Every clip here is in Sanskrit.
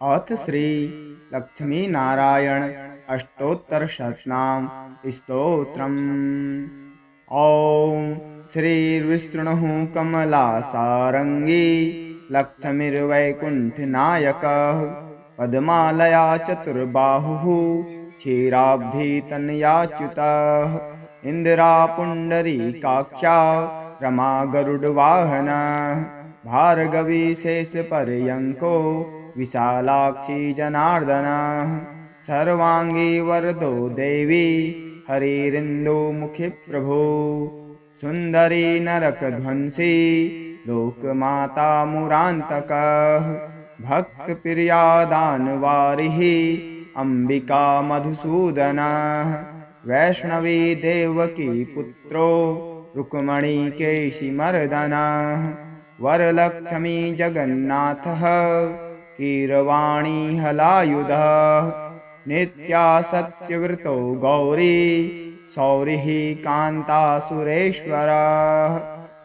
अथ श्री लक्ष्मी नारायण अष्टोत्तर शतनाम स्तोत्रम्। ओम श्रीर्विष्णुः कमलासारंगी लक्ष्मीर्वैकुंठनायकः पद्मालया चतुर्बाहुः क्षीराब्धितनयाच्युतः इंदिरा पुंडरीकाक्षा रमा गरुडवाहनः भार्गवी शेषपर्यंको विशालाक्षी जनार्दनः सर्वांगी वरदो देवी हरिरिन्दुमुखी प्रभो सुंदरी नरकध्वंसी लोकमाता मुरान्तकः भक्तप्रिया दानवारिः अंबिका मधुसूदनः वैष्णवी देवकी पुत्रो रुक्मणी केशिमर्दनः वरलक्ष्मी जगन्नाथः कीरवाणी हलायुधः नित्या सत्यव्रतो गौरी सौरिः कान्ता सुरेश्वरः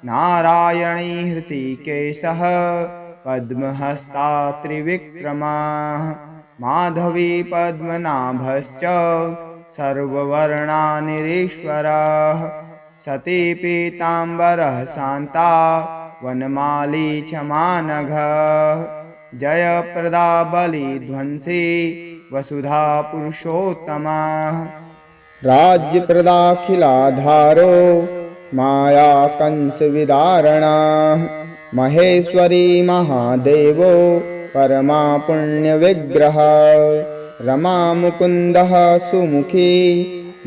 नारायणी हृषिकेशः पद्महस्ता त्रिविक्रमः माधवी पद्मनाभश्च सर्ववर्णानिरीश्वरः सती पीताम्बरः शान्ता वनमाली क्षमानघः जयप्रदा बलिध्वंसी वसुधा पुरुषोत्तमः राज्यप्रदाखिलाधारो माया कंसविदारणः महेश्वरी महादेवो परमा पुण्यविग्रहः रमा मुकुन्दः सुमुखी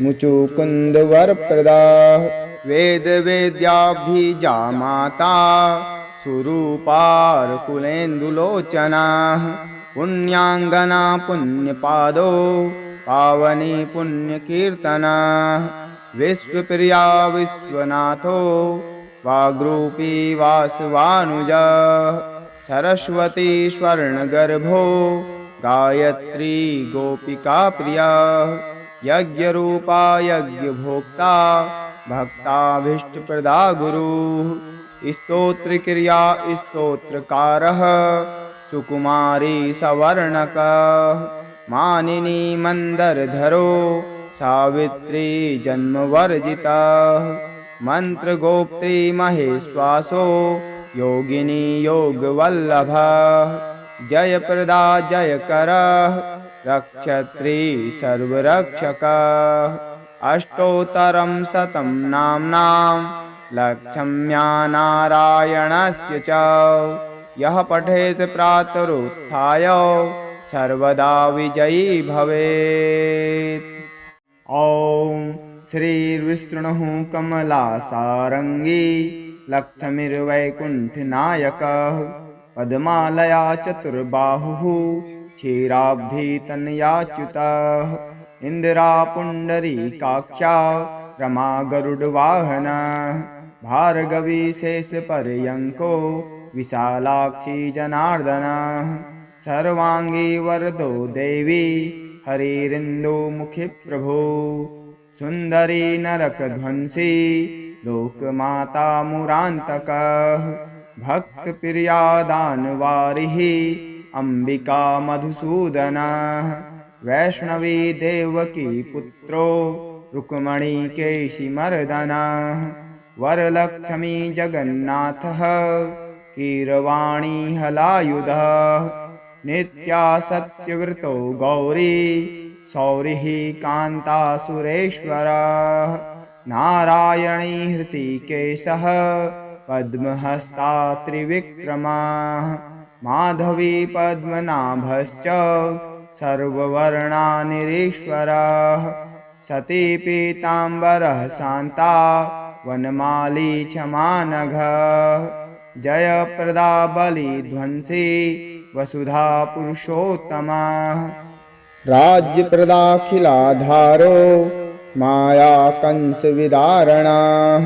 मुचुकुन्दवरप्रदाः वेदवेद्याभिजा माता सुरूपार्कुलेन्दुलोचनाः पुण्याङ्गना पुण्यपादो पावनी पुण्यकीर्तनाः विश्वप्रिया विश्वनाथो वाग्रूपी वासवानुजः सरस्वती स्वर्णगर्भो गायत्री गोपिका प्रिया यज्ञरूपा यज्ञभोक्ता भक्ताभीष्टप्रदा गुरुः स्तोत्रक्रिया स्तोत्रकारः सुकुमारी सवर्णकः मानिनी मंदरधरो सावित्री जन्मवर्जितः मंत्रगोप्त्री महेश्वासो योगिनी योगवल्लभः जयप्रदा जयकरः रक्षत्री सर्वरक्षकः अष्टोत्तरं शतं नाम्नां लक्ष्म्या नारायणस्य च यः पठेत् प्रातरुत्थाय सर्वदा विजयी भवेत्। ॐ श्रीर्विष्णुः कमलासारंगी लक्ष्मीर्वैकुंठनायकः पद्मालया चतुर्बाहुः क्षीराब्धितनयाच्युतः इंदिरा पुंडरीकाक्षा रमा गरुडवाहनः भार्गवी शेषपर्यंको विशालाक्षी जनार्दनः सर्वांगी वरदो देवी हरिरिन्दुमुखी प्रभो सुंदरी नरकध्वंसी लोकमाता मुरान्तकः भक्तप्रिया दानवारिः अंबिका मधुसूदनः वैष्णवी देवकी पुत्रो रुक्मणी केशिमर्दनः वरलक्ष्मी जगन्नाथः कीरवाणी हलायुधः नित्या सत्यव्रतो गौरी सौरिः कान्ता सुरेश्वरः नारायणी हृषिकेशः पद्महस्ता त्रिविक्रमः माधवी पद्मनाभश्च सर्ववर्णानिरीश्वरः सती पीताम्बरः शान्ता वनमाली क्षमानघः जयप्रदा बलिध्वंसी वसुधा पुरुषोत्तमः राज्यप्रदाखिलाधारो माया कंसविदारणः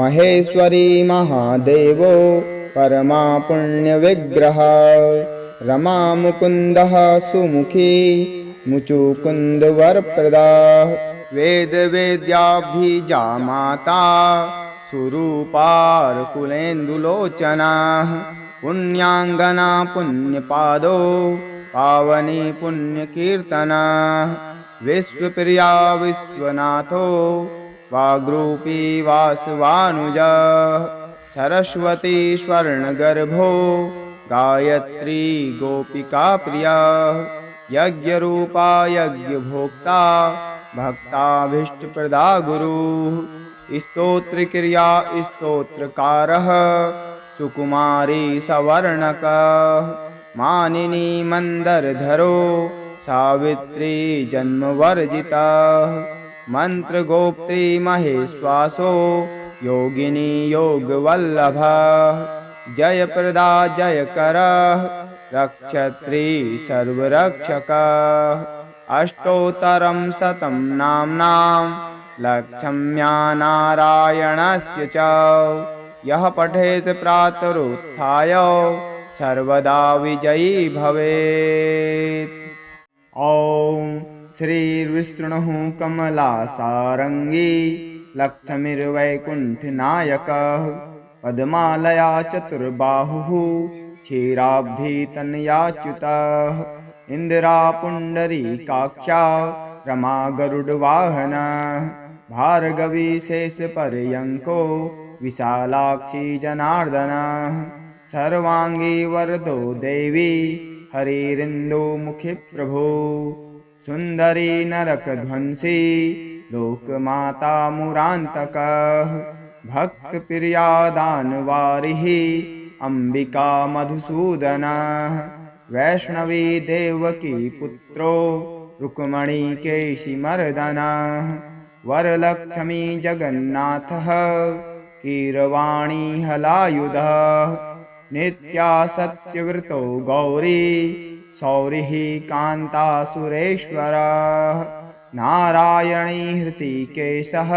महेश्वरी महादेवो परमा पुण्यविग्रहः रमा मुकुन्दः सुमुखी मुचुकुन्दवरप्रदाः वेदवेद्याभिजा माता सुरूपार्कुलेन्दुलोचनाः पुण्याङ्गना पुण्यपादो पावनी पुण्यकीर्तना विश्वप्रिया विश्वनाथो वाग्रूपी वासवानुजा सरस्वती स्वर्णगर्भो गायत्री गोपिका प्रिया यज्ञरूपा यज्ञभोक्ता भक्ताभीष्टप्रदा गुरुः स्तोत्रक्रिया स्तोत्रकारः सुकुमारी सवर्णकः मानिनी मन्दरधरो सावित्री जन्मवर्जिता मन्त्रगोप्त्री महेश्वासो योगिनी योगवल्लभा जयप्रदा जयकरः रक्षत्री सर्वरक्षकः अष्टोत्तरं शतं नाम्नां लक्षम्या नारायणस्य च यः पठेत् प्रातरुत्थाय सर्वदा विजयी भवेत्। ॐ श्रीर्विष्णुः कमलासारङ्गी लक्ष्मीर्वैकुण्ठनायकः पद्मालया चतुर्बाहुः क्षीराब्धितनयाच्युतः इन्दिरा पुण्डरीकाक्षा रमा गरुडवाहनः भार्गवी शेषपर्यङ्को विशालाक्षी जनार्दनः सर्वांगी वरदो देवी हरिरिन्दुमुखी प्रभो सुन्दरी नरकध्वंसी लोकमाता मुरान्तकः भक्तप्रिया दानवारिः अम्बिका मधुसूदनः वैष्णवी देवकी पुत्रो रुक्मणी केशिमर्दनः वरलक्ष्मी जगन्नाथः कीरवाणी हलायुधः नित्या सत्यव्रतो गौरी सौरिः कान्ता सुरेश्वरः नारायणी हृषीकेशः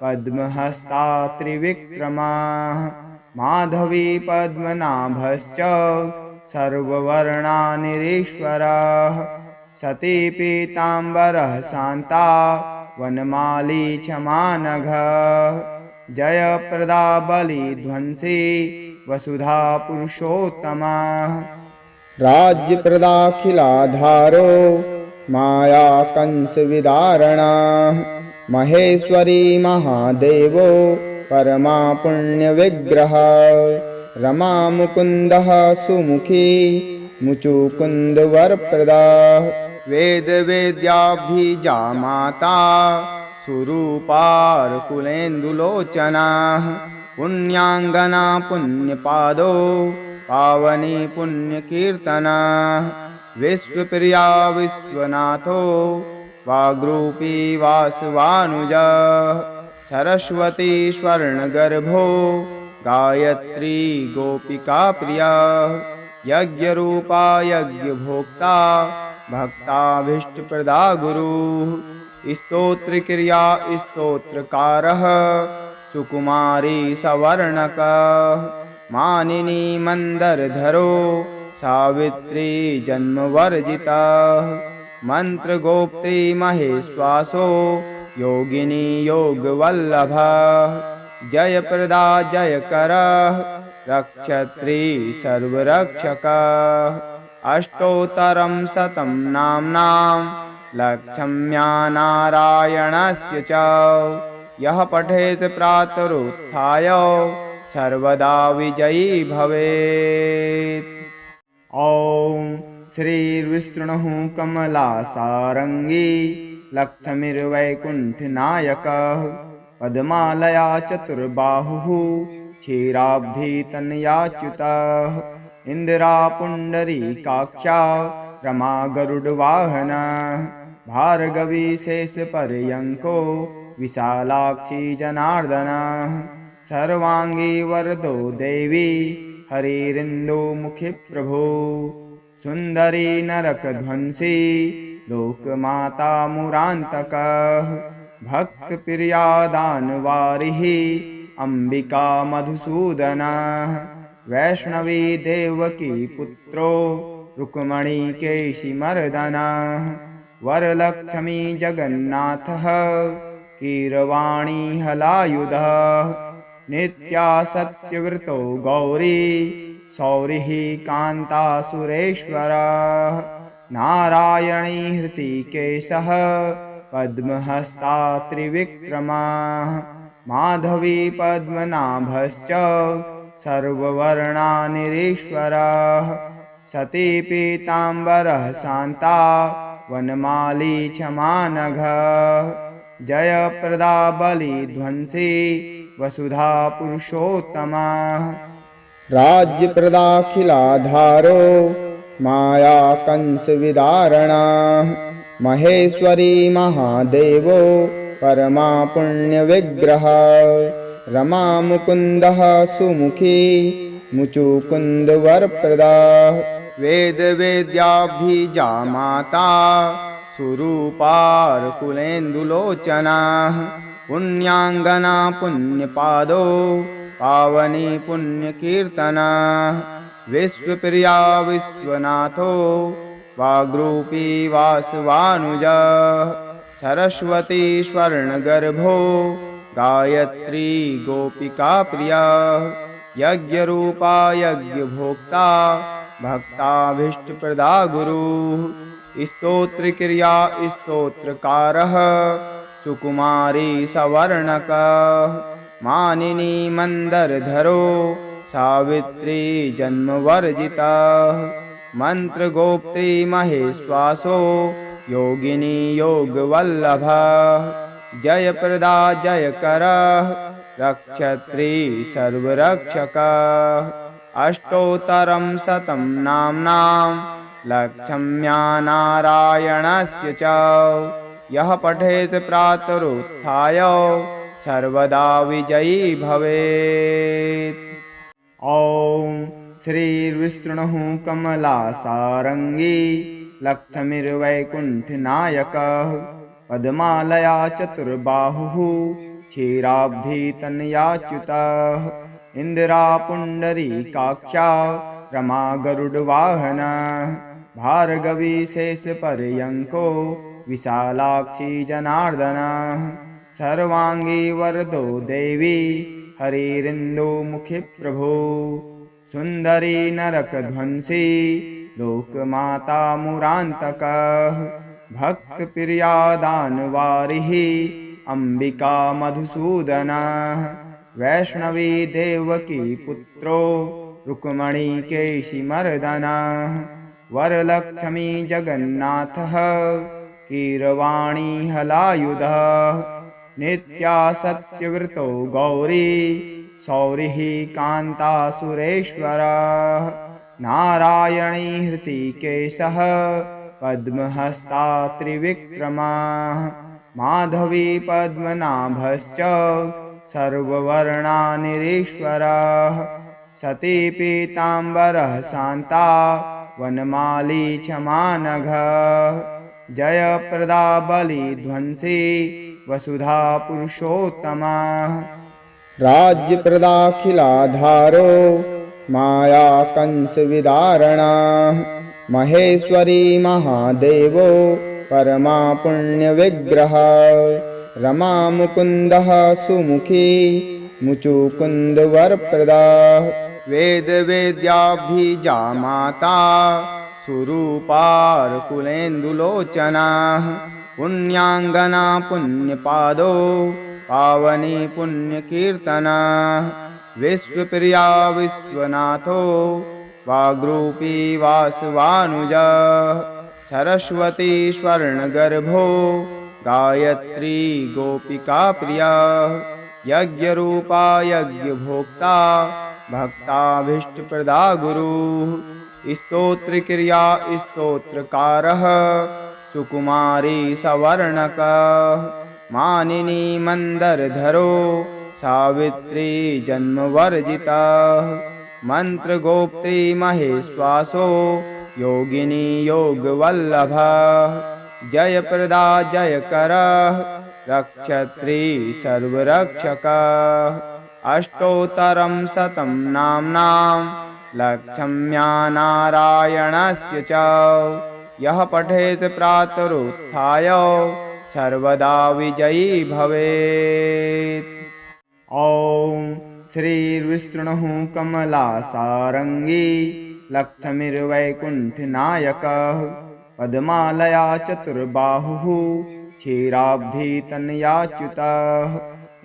पद्महस्ता त्रिविक्रमः माधवी पद्मनाभश्च सर्ववर्णानिरीश्वरः सती पीताम्बरः शान्ता वनमाली क्षमानघः जयप्रदा बलिध्वंसी वसुधा पुरुषोत्तमः राज्यप्रदाखिलाधारो माया कंसविदारणः महेश्वरी महादेवो परमा पुण्यविग्रहः रमा मुकुन्दः सुमुखी मुचुकुन्दवरप्रदाः वेदवेद्याभिजा माता सुरूपार्कुलेन्दुलोचनाः पुण्याङ्गना पुण्यपादो पावनी पुण्यकीर्तना विश्वप्रिया विश्वनाथो वाग्रूपी वासवानुजा सरस्वती स्वर्णगर्भो गायत्री गोपिका प्रिया यज्ञरूपा यज्ञभोक्ता भक्ताभीष्टप्रदा गुरुः स्तोत्रक्रिया स्तोत्रकारः सुकुमारी सवर्णकः मानिनी मन्दरधरो सावित्री जन्मवर्जितः मन्त्रगोप्त्री महेश्वासो योगिनी योगवल्लभः जयप्रदा जयकरः रक्षत्री सर्वरक्षकः अष्टोत्तरं शतं नाम्नां लक्षम्या नारायणस्य च यः पठेत् प्रातरुत्थाय सर्वदा विजयी भवेत्। ॐ श्रीर्विष्णुः कमलासारङ्गी लक्ष्मीर्वैकुण्ठनायकः पद्मालया चतुर्बाहुः क्षीराब्धितनयाच्युतः इन्दिरा पुण्डरीकाक्षा रमा गरुडवाहनः भार्गवी शेषपर्यङ्को विशालाक्षी जनार्दनः सर्वांगी वरदो देवी हरिरिन्दुमुखी प्रभो सुन्दरी नरकध्वंसी लोकमाता मुरान्तकः भक्तप्रिया दानवारिः अम्बिका मधुसूदनः वैष्णवी देवकी पुत्रो रुक्मणी केशिमर्दनः वरलक्ष्मी जगन्नाथः कीरवाणी हलायुधः नित्या सत्यव्रतो गौरी सौरिः कान्तासुरेश्वरः नारायणी हृषीकेशः पद्महस्ता त्रिविक्रमः माधवी पद्मनाभश्च सर्ववर्णानिरीश्वरः सती पीताम्बरः शान्ता वनमाली क्षमानघः जयप्रदा बलिध्वंसी वसुधा पुरुषोत्तमः राज्यप्रदाखिलाधारो माया कंसविदारणः महेश्वरी महादेवो परमा पुण्यविग्रहः रमा मुकुन्दः सुमुखी मुचुकुन्दवरप्रदाः वेदवेद्याभिजा माता सुरूपार्कुलेन्दुलोचनाः पुण्याङ्गना पुण्यपादो पावनी पुण्यकीर्तना विश्वप्रिया विश्वनाथो वाग्रूपी वासवानुजा सरस्वती स्वर्णगर्भो गायत्री गोपिका प्रिया यज्ञरूपा यज्ञभोक्ता भक्ताभीष्टप्रदा गुरुः स्तोत्रक्रिया स्तोत्रकारः सुकुमारी सवर्णकः मानिनी मंदरधरो सावित्री जन्मवर्जिता मंत्रगोप्त्री महेश्वासो योगिनी योगवल्लभा जयप्रदा जयकरः रक्षत्री सर्वरक्षकः अष्टोत्तरं शतं नाम्नां लक्षम्या नारायणस्य च यः पठेत् प्रातरुत्थाय सर्वदा विजयी भवेत्। ॐ श्रीर्विष्णुः कमलासारङ्गी लक्ष्मीर्वैकुण्ठनायकः पद्मालया चतुर्बाहुः क्षीराब्धितनयाच्युतः इन्दिरापुण्डरीकाक्षा रमा गरुडवाहनः भार्गवी शेषपर्यङ्को विशालाक्षी जनार्दनः सर्वांगी वरदो देवी हरिरिन्दुमुखी प्रभो सुंदरी नरकध्वंसी लोकमाता मुरान्तकः भक्तप्रिया दानवारिः अंबिका मधुसूदनः वैष्णवी देवकी पुत्रो रुक्मणी केशिमर्दनः वरलक्ष्मी जगन्नाथः कीरवाणी हलायुधः नित्या सत्यव्रतो गौरी सौरिः कान्तासुरेश्वरः नारायणी हृषीकेशः पद्महस्ता त्रिविक्रमः माधवी पद्मनाभश्च सर्ववर्णानिरीश्वरः सती पीताम्बरः शान्ता वनमाली क्षमानघः जयप्रदा बलिध्वंसी वसुधा पुरुषोत्तमः राज्यप्रदाखिलाधारो माया कंसविदारणः महेश्वरी महादेवो परमा पुण्यविग्रहः रमा मुकुन्दः सुमुखी मुचुकुन्दवरप्रदाः वेदवेद्याभिजा माता सुरूपार्कुलेन्दुलोचनाः पुण्याङ्गना पुण्यपादो पावनी पुण्यकीर्तना विश्वप्रिया विश्वनाथो वाग्रूपी वासवानुजा सरस्वती स्वर्णगर्भो गायत्री गोपिका प्रिया यज्ञरूपा यज्ञभोक्ता भक्ताभीष्टप्रदा गुरुः स्तोत्रक्रिया स्तोत्रकारः सुकुमारी सवर्णकः मानिनी मंदरधरो सावित्री जन्मवर्जिता मंत्रगोप्त्री महेश्वासो योगिनी योगवल्लभा जयप्रदा जयकरः रक्षत्री सर्वरक्षकः अष्टोत्तरं शतं नाम्नां लक्षम्या नारायणस्य च यः पठेत् प्रातरुत्थाय सर्वदा विजयी भवेत्। ॐ श्रीर्विष्णुः कमलासारङ्गी लक्ष्मीर्वैकुण्ठनायकः पद्मालया चतुर्बाहुः क्षीराब्धितनयाच्युतः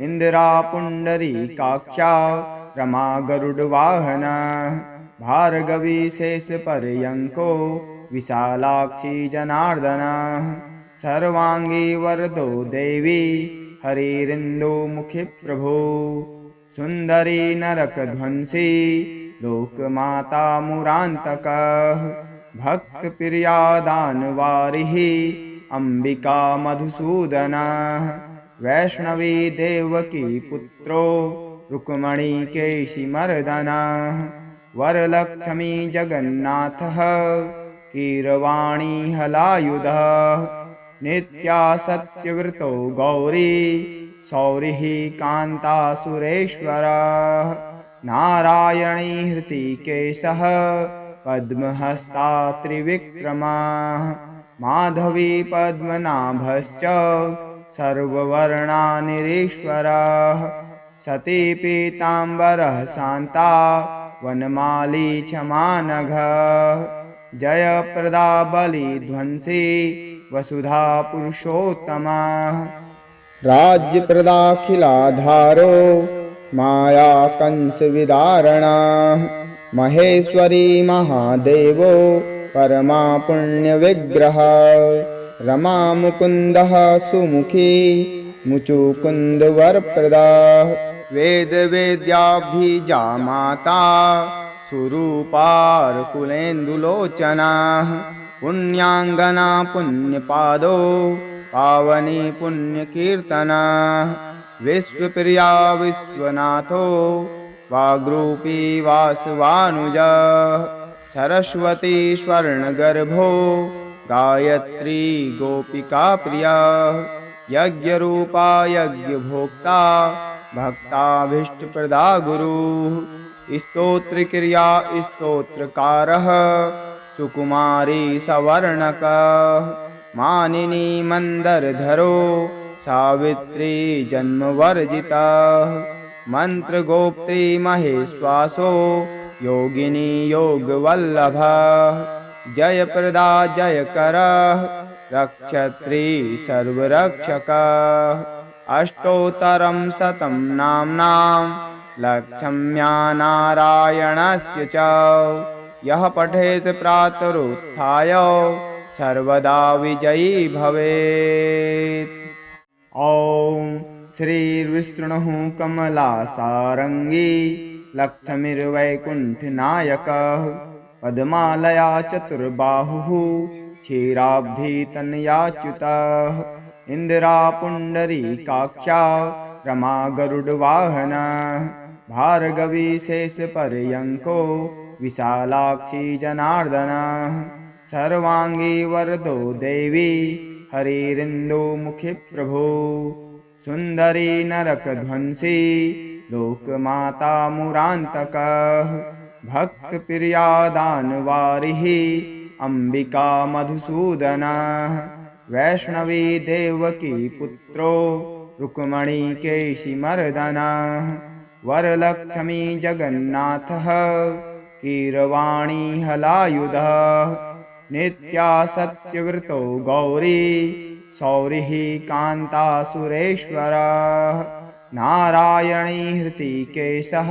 इन्दिरापुण्डरीकाक्षा रमा गरुडवाहनः भार्गवी शेषपर्यङ्को विशालाक्षी जनार्दनः सर्वाङ्गी वरदो देवी हरिरिन्दुमुखी प्रभो सुन्दरी नरकध्वंसी लोकमाता मुरान्तकः भक्तप्रियादानवारिः अम्बिका मधुसूदनः वैष्णवी देवकी पुत्रो रुक्मणीकेशिमर्दनः वरलक्ष्मी जगन्नाथः कीरवाणी हलायुधः नित्या सत्यव्रतो गौरी सौरिः कान्ता सुरेश्वरः नारायणी हृषीकेशः पद्महस्ता त्रिविक्रमः माधवी पद्मनाभश्च सर्ववर्णानिरीश्वरः सती पीताम्बरः शान्ता वनमाली क्षमानघः जयप्रदा बलिध्वंसी वसुधा पुरुषोत्तमः राज्यप्रदाखिलाधारो माया कंसविदारणः महेश्वरी महादेवो परमा पुण्यविग्रहः रमा मुकुन्दः सुमुखी मुचुकुन्दवरप्रदः वेदवेद्याभिजा माता सुरूपार्कुलेन्दुलोचनः पुण्याङ्गना पुण्यपादो पावनी पुण्यकीर्तनः विश्वप्रिया विश्वनाथो वाग्रूपी वासवानुजः सरस्वती स्वर्णगर्भो गायत्री गोपिका प्रिया यज्ञरूपा यज्ञभोक्ता भक्ताभीष्टप्रदा गुरुः स्तोत्रक्रिया स्तोत्रकारः सुकुमारी सवर्णकः मानिनी मंदरधरो सावित्री जन्मवर्जितः मंत्रगोप्त्री महेश्वासो योगिनी योगवल्लभः जयप्रदा जयकरः रक्षत्री सर्वरक्षकः अष्टोत्तरं शतं नाम्नां लक्ष्म्या नारायणस्य च यः पठेत् प्रातरुत्थाय सर्वदा विजयी भवेत्। ॐ श्रीर्विष्णुः कमलासारङ्गी लक्ष्मीर्वैकुण्ठनायकः पद्मालया चतुर्बाहुः क्षीराब्धितनयाच्युतः इन्दिरापुण्डरीकाक्षा रमा गरुडवाहनः भार्गवी शेषपर्यङ्को विशालाक्षी जनार्दनः सर्वाङ्गी वरदो देवी हरिरिन्दुमुखी प्रभो सुन्दरी नरकध्वंसी लोकमाता मुरान्तकः भक्तप्रियादानवारिः अम्बिका मधुसूदनः वैष्णवी देवकी पुत्रो रुक्मणीकेशिमर्दनः वरलक्ष्मी जगन्नाथः कीरवाणी हलायुधः नित्या सत्यव्रतो गौरी सौरिः कान्ता सुरेश्वरः नारायणी हृषीकेशः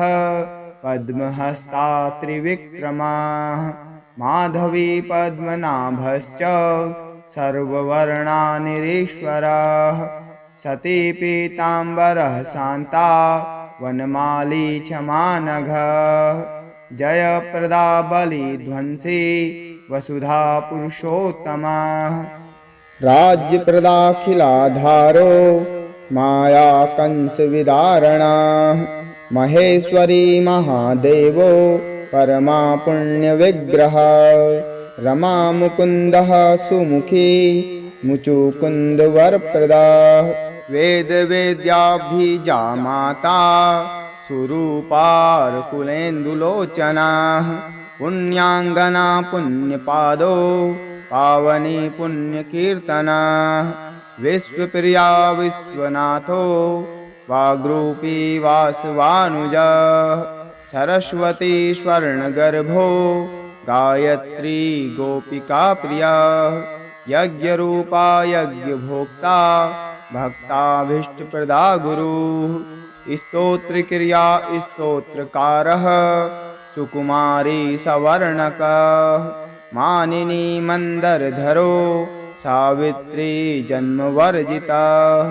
पद्महस्ता त्रिविक्रमः माधवी पद्मनाभश्च सर्ववर्णानिरीश्वरः सती पीताम्बरः शान्ता वनमाली क्षमानघः जयप्रदा बलिध्वंसी वसुधा पुरुषोत्तमः राज्यप्रदाखिलाधारो माया कंसविदारणः महेश्वरी महादेवो परमा पुण्यविग्रहः रमा मुकुन्दः सुमुखी मुचुकुन्दवरप्रदः वेदवेद्याभिजा माता सुरूपार्कुलेन्दुलोचनः पुण्याङ्गना पुण्यपादो पावनी पुण्यकीर्तनः विश्वप्रिया विश्वनाथो वाग्रूपी वासवानुजः सरस्वती स्वर्णगर्भो गायत्री गोपिका प्रिया यज्ञरूपा यज्ञभोक्ता भक्ताभीष्टप्रदा गुरुः स्तोत्रक्रिया स्तोत्रकारः सुकुमारी सवर्णकः मानिनी मंदरधरो सावित्री जन्मवर्जितः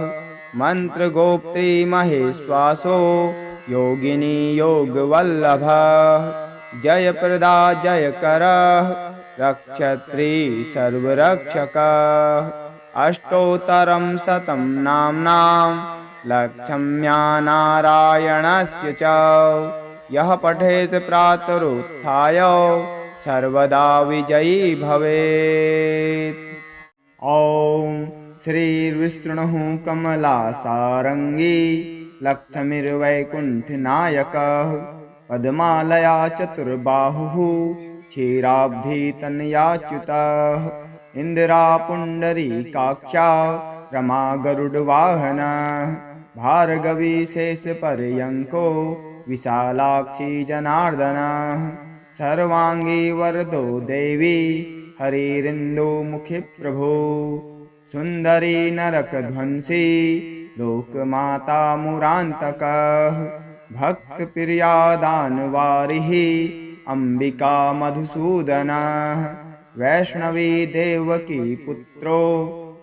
मंत्रगोप्त्री महेश्वासो योगिनी योगवल्लभः जयप्रदा जयकरः रक्षत्री सर्वरक्षकः अष्टोत्तरं शतं नाम्नां लक्षम्या नारायणस्य च यः पठेत् प्रातरुत्थाय सर्वदा विजयी भवेत्। ॐ श्रीर्विष्णुः कमलासारङ्गी लक्ष्मीर्वैकुण्ठनायकः पद्मालया चतुर्बाहुः क्षीराब्धितनयाच्युतः इन्दिरापुण्डरीकाक्षा रमा गरुडवाहनः भार्गवी शेषपर्यङ्को विशालाक्षी जनार्दनः सर्वांगी वरदो देवी हरिरिन्दुमुखी प्रभो सुन्दरी नरकध्वंसी लोकमाता मुरान्तकः भक्तप्रिया दानवारिः अम्बिका मधुसूदनः वैष्णवी देवकी पुत्रो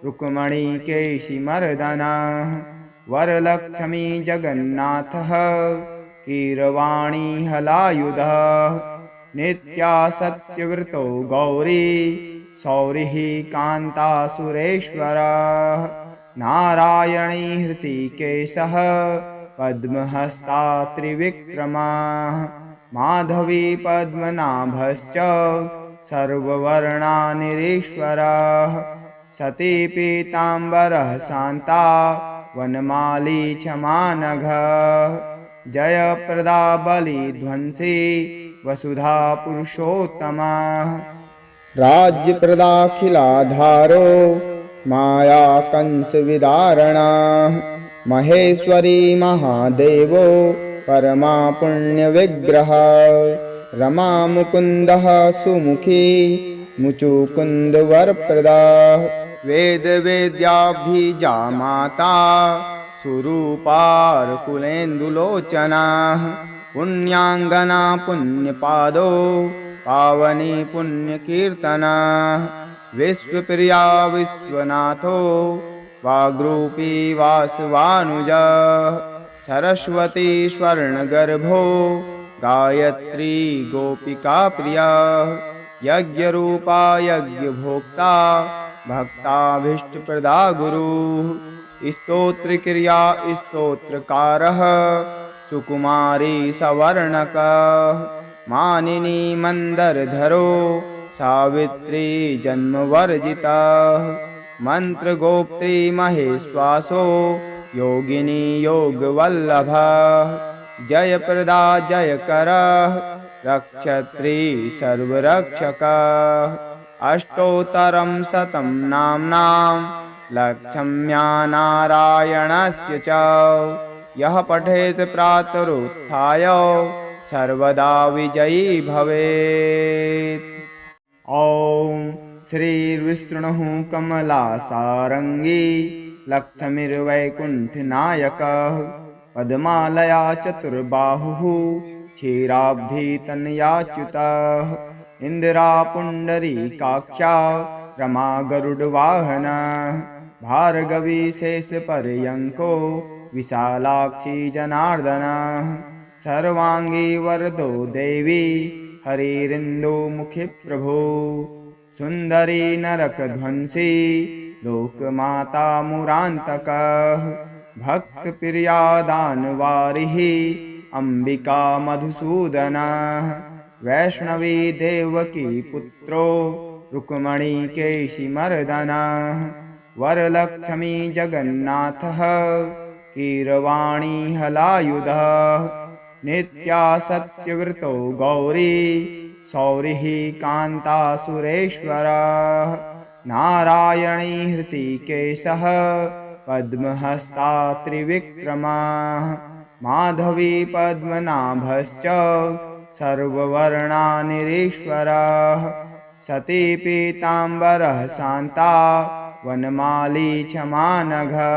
रुक्मणी केशिमर्दनः वरलक्ष्मी जगन्नाथः कीरवाणी हलायुधः नित्या सत्यव्रतो गौरी सौरिः कान्ता सुरेश्वरः नारायणी हृषिकेशः पद्महस्ता त्रिविक्रमः माधवी पद्मनाभश्च सर्ववर्णानिरीश्वरः सती पीताम्बरः शान्ता वनमाली क्षमानघः जयप्रदा बलिध्वंसी वसुधा पुरुषोत्तमः राज्यप्रदाखिलाधारो माया कंसविदारणः महेश्वरी महादेवो परमा पुण्यविग्रहः रमा मुकुन्दः सुमुखी मुचुकुन्दवरप्रदाः वेदवेद्याभिजा माता सुरूपार्कुलेन्दुलोचनाः पुण्याङ्गना पुण्यपादो पावनी पुण्यकीर्तनः विश्वप्रिया विश्वनाथो वाग्रूपी वासवानुजः सरस्वती स्वर्णगर्भो गायत्री गोपिका प्रिया यज्ञरूपा यज्ञभोक्ता भक्ताभीष्टप्रदा गुरुः स्तोत्रक्रिया स्तोत्रकारः सुकुमारी सवर्णकः मानिनी मंदरधरो सावित्री जन्मवर्जितः मंत्रगोप्त्री महेश्वासो योगिनी योगवल्लभः जयप्रदा जयकरः रक्षत्री सर्वरक्षकः अष्टोत्तरं शतं नाम्नां लक्षम्या नारायणस्य च यः पठेत् प्रातरुत्थाय सर्वदा विजयी भवेत्। ॐ श्रीर्विष्णुः कमलासारङ्गी लक्ष्मीर्वैकुण्ठनायकः पद्मालया चतुर्बाहुः क्षीराब्धितनयाच्युतः इन्दिरापुण्डरीकाक्षा रमा गरुडवाहनः भार्गवी शेषपर्यङ्को विशालाक्षी जनार्दनः सर्वांगी वरदो देवी हरिरिन्दुमुखी प्रभो सुन्दरी नरकध्वंसी लोकमाता मुरान्तकः भक्तप्रिया दानवारिः अम्बिका मधुसूदनः वैष्णवी देवकी पुत्रो रुक्मणी केशिमर्दनः वरलक्ष्मी जगन्नाथः कीरवाणी हलायुधः नित्या सत्यव्रतो गौरी सौरिः कान्ता सुरेश्वरः नारायणी हृषिकेशः पद्महस्ता त्रिविक्रमाः माधवी पद्मनाभश्च सर्ववर्णानिरीश्वरः सती पीताम्बरः शान्ता वनमाली क्षमानघः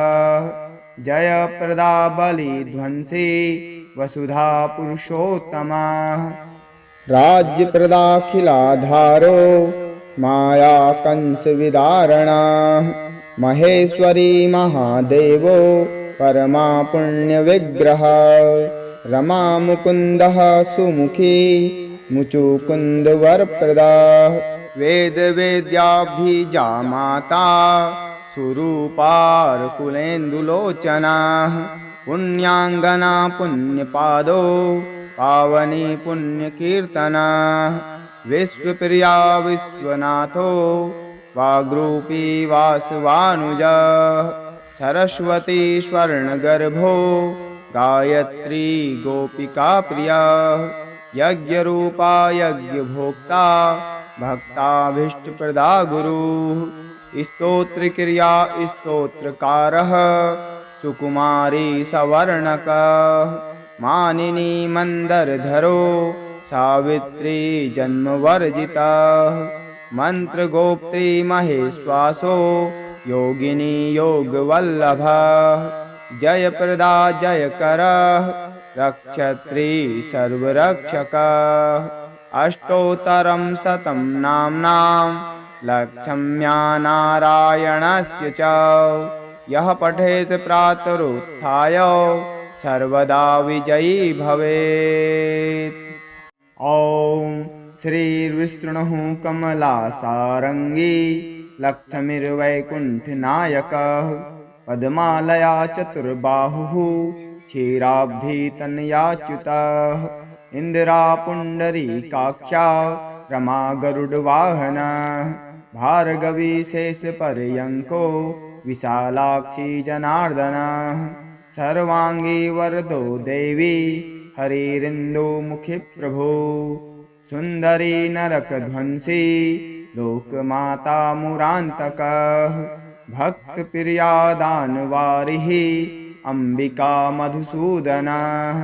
जयप्रदा बलिध्वंसी वसुधा पुरुषोत्तमः राज्यप्रदाखिलाधारो माया कंसविदारणः महेश्वरी महादेवो परमा पुण्यविग्रहः रमा मुकुन्दः सुमुखी मुचुकुन्दवरप्रदाः वेदवेद्याभिजा माता सुरूपार्कुलेन्दुलोचनाः पुण्याङ्गना पुण्यपादो पावनी पुण्यकीर्तना विश्वप्रिया विश्वनाथो वाग्रूपी वासवानुजा सरस्वती स्वर्णगर्भो गायत्री गोपिका प्रिया यज्ञरूपा यज्ञभोक्ता भक्ताभीष्टप्रदा गुरुः स्तोत्रक्रिया स्तोत्रकारः सुकुमारी सवर्णकः मानिनी मंदरधरो सावित्री जन्मवर्जिता मंत्रगोप्त्री महेश्वासो योगिनी योगवल्लभा जयप्रदा जयकरः रक्षत्री सर्वरक्षकः अष्टोत्तरं शतं नाम्नां लक्ष्म्या नारायणस्य च यः पठेत् प्रातरुत्थाय सर्वदा विजयी भवेत्। ॐ श्रीर्विष्णुः कमलासारङ्गी लक्ष्मीर्वैकुण्ठनायकः पद्मालया चतुर्बाहुः क्षीराब्धितनयाच्युतः इन्दिरा पुण्डरीकाक्षा रमा गरुडवाहनः भार्गवी शेषपर्यङ्को विशालाक्षी जनार्दनः सर्वांगी वरदो देवी हरिरिन्दुमुखी प्रभो सुंदरी नरकध्वंसी लोकमाता मुरान्तकः भक्तप्रिया दानवारिः अंबिका मधुसूदनः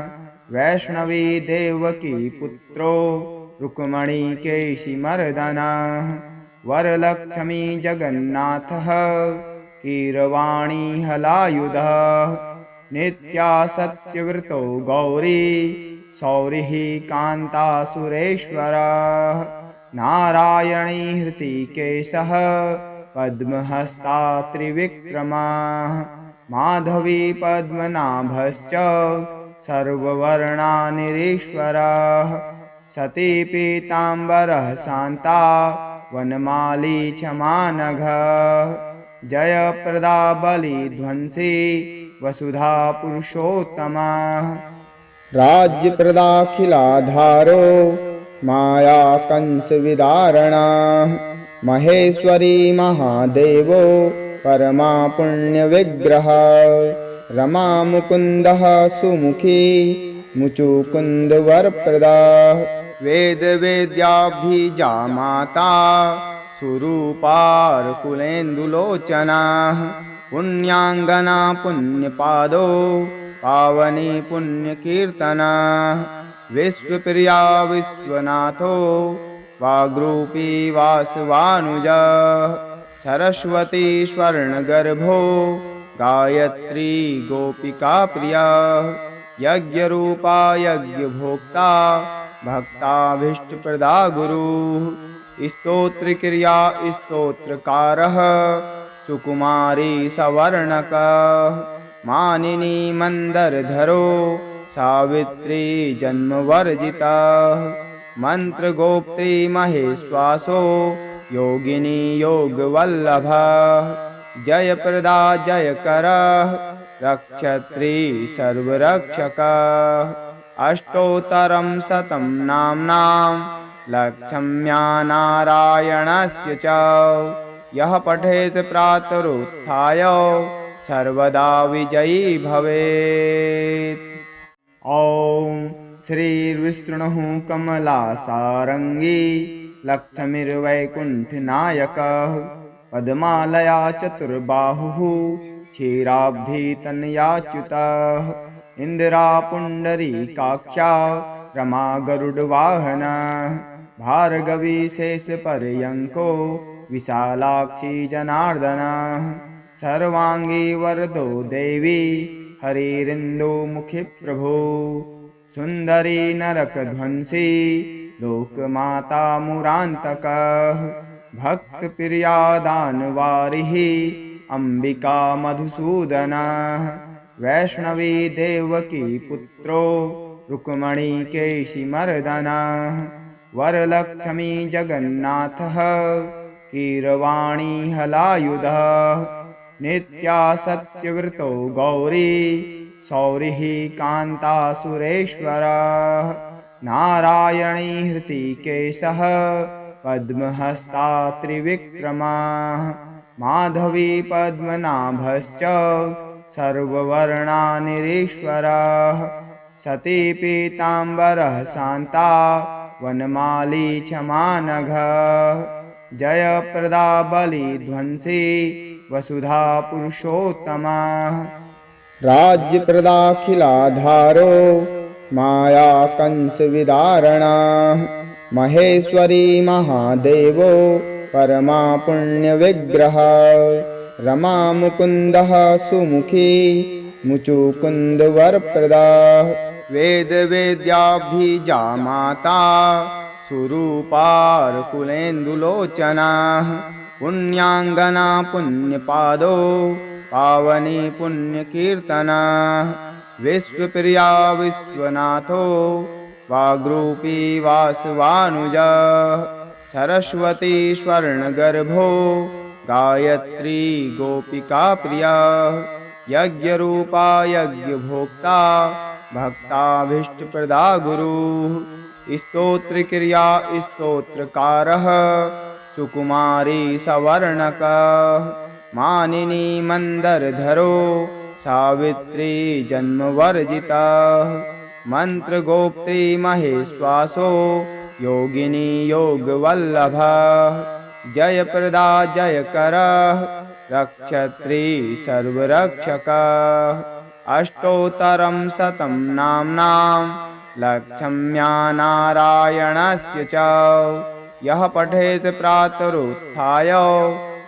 वैष्णवी देवकी पुत्रो रुक्मणी केशिमर्दनः वरलक्ष्मी जगन्नाथः कीरवाणी हलायुधः नित्या सत्यव्रतो गौरी सौरिः कान्ता सुरेश्वरः नारायणी हृषिकेशः पद्महस्ता त्रिविक्रमाः माधवी पद्मनाभश्च सर्ववर्णानिरीश्वरः सती पीताम्बरः शान्ता वनमाली क्षमानघः जयप्रदा बलिध्वंसी वसुधा पुरुषोत्तमः राज्यप्रदाखिलाधारो माया कंसविदारणः महेश्वरी महादेवो परमा पुण्यविग्रहः रमा मुकुन्दः सुमुखी मुचुकुन्दवरप्रदाः वेदवेद्याभिजा माता सुरूपार्कुलेन्दुलोचनाः पुण्याङ्गना पुण्यपादो पावनी पुण्यकीर्तना विश्वप्रिया विश्वनाथो वाग्रूपी वासवानुजा सरस्वती स्वर्णगर्भो गायत्री गोपिका प्रिया यज्ञरूपा यज्ञभोक्ता भक्ताभीष्टप्रदा गुरुः स्तोत्रक्रिया स्तोत्रकारः सुकुमारी सवर्णकः मानिनी मंदरधरो सावित्री जन्मवर्जिता मंत्रगोप्त्री महेश्वासो योगिनी योगवल्लभा जयप्रदा जयकरः रक्षत्री सर्वरक्षकः अष्टोत्तरं शतं नाम्नां लक्ष्म्या नारायणस्य च यः पठेत् प्रातरुत्थाय सर्वदा विजयी भवेत्। ॐ श्रीर्विष्णुः कमलासारङ्गी लक्ष्मीर्वैकुण्ठनायकः पद्मालया चतुर्बाहुः क्षीराब्धितनयाच्युतः इन्दिरा पुण्डरीकाक्षा रमा गरुडवाहनः भार्गवी शेषपर्यङ्को विशालाक्षी जनार्दनः सर्वाङ्गी वरदो देवी हरिरिन्दुमुखी प्रभो सुन्दरी नरकध्वंसी लोकमाता मुरान्तकः भक्तप्रिया दानवारिः अम्बिका मधुसूदनः वैष्णवी देवकी पुत्रो रुक्मणी केशिमर्दनः वरलक्ष्मी जगन्नाथः कीरवाणी हलायुधः नित्या सत्यव्रतो गौरी सौरिः कान्ता सुरेश्वरः नारायणी हृषीकेशः पद्महस्ता त्रिविक्रमः माधवी पद्मनाभश्च सर्ववर्णानिरीश्वरः सती पीताम्बरः शान्ता वनमाली क्षमानघः जयप्रदा बलिध्वंसी वसुधा पुरुषोत्तमः राज्यप्रदाखिलाधारो माया कंसविदारणः महेश्वरी महादेवो परमा पुण्यविग्रहः रमा मुकुन्दः सुमुखी मुचुकुन्दवरप्रदाः वेदवेद्याभिजा माता सुरूपार्कुलेन्दुलोचनाः पुण्याङ्गना पुण्यपादो पावनी पुण्यकीर्तनाः विश्वप्रिया विश्वनाथो वाग्रूपी वासवानुजः सरस्वती स्वर्णगर्भो गायत्री गोपिका प्रिया यज्ञरूपा यज्ञभोक्ता भक्ताभीष्टप्रदा गुरुः स्तोत्रक्रिया स्तोत्रकारः सुकुमारी सवर्णकः मानिनी मंदरधरो सावित्री जन्मवर्जितः मंत्रगोप्त्री महेश्वासो योगिनी योगवल्लभः जयप्रदा जयकरः रक्षत्री सर्वरक्षकः अष्टोत्तरं शतं नाम्नां लक्ष्म्या नारायणस्य च यः पठेत् प्रातरुत्थाय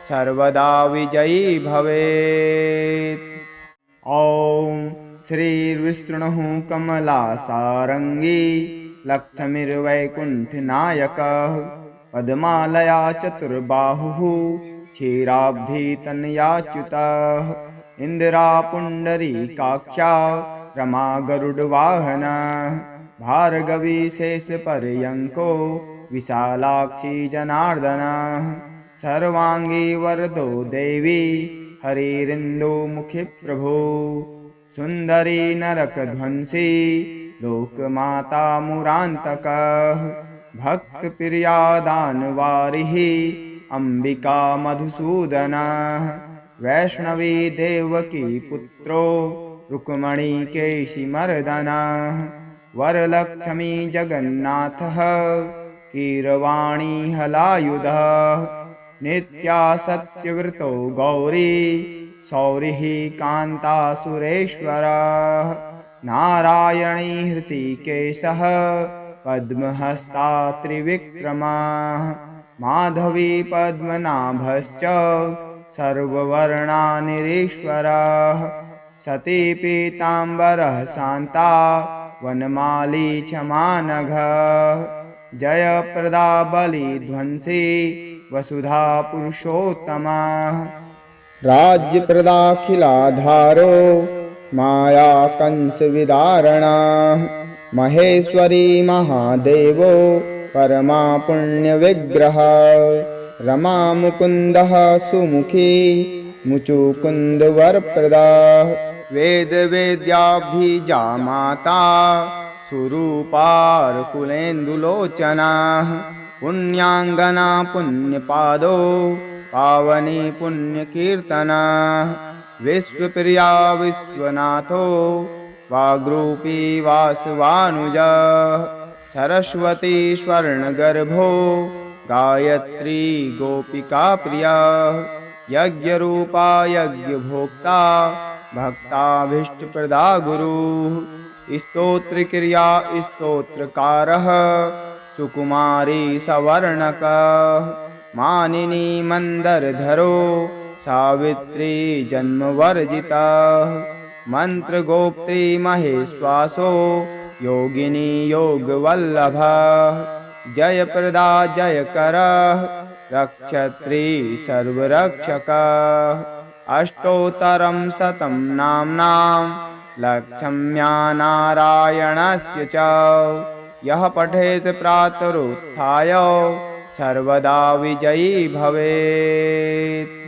सर्वदा विजयी भवेत्। ॐ श्रीविष्णुः कमलासारङ्गी लक्ष्मीर्वैकुण्ठनायकः पद्मालया चतुर्बाहुः क्षीराब्धितनयाच्युतः इन्दिरा पुण्डरीकाक्षा रमा गरुडवाहनः भार्गवी शेषपर्यङ्को विशालाक्षी जनार्दनः सर्वाङ्गी वरदो देवी हरिरिन्दुमुखी प्रभो सुन्दरी नरकध्वंसी लोकमाता मुरान्तकः भक्तप्रिया दानवारिः अम्बिका मधुसूदनः वैष्णवी देवकी पुत्रो रुक्मणी केशिमर्दनः वरलक्ष्मी जगन्नाथः कीरवाणी हलायुधः नित्या सत्यव्रतो गौरी सौरिः कान्ता सुरेश्वरः नारायणी हृषीकेशः पद्महस्ता त्रिविक्रमः माधवी पद्मनाभश्च सर्ववर्णानिरीश्वरः सती पीताम्बरः शान्ता वनमाली क्षमानघः जयप्रदा बलिध्वंसी वसुधा पुरुषोत्तमः राज्यप्रदाखिलाधारो माया कंसविदारणः महेश्वरी महादेवो परमा पुण्यविग्रहः रमा मुकुन्दः सुमुखी मुचुकुन्दवरप्रदाः वेदवेद्याभिजा माता सुरूपार्कुलेन्दुलोचनाः पुण्याङ्गना पुण्यपादो पावनी पुण्यकीर्तनाः विश्वप्रिया विश्वनाथो वाग्रूपी वासवानुजः सरस्वती स्वर्णगर्भो गायत्री गोपिका प्रिया यज्ञरूपा यज्ञभोक्ता भक्ताभीष्टप्रदा गुरुः स्तोत्रक्रिया स्तोत्रकारः सुकुमारी सवर्णकः मानिनी मन्दरधरो सावित्री जन्मवर्जितः मन्त्रगोप्त्री महेश्वासो योगिनी योगवल्लभः जयप्रदा जयकरः रक्षत्री सर्वरक्षकः अष्टोत्तरं शतं नाम्नां लक्ष्म्या नारायणस्य च यः पठेत् प्रातरुत्थाय सर्वदा विजयी भवेत्।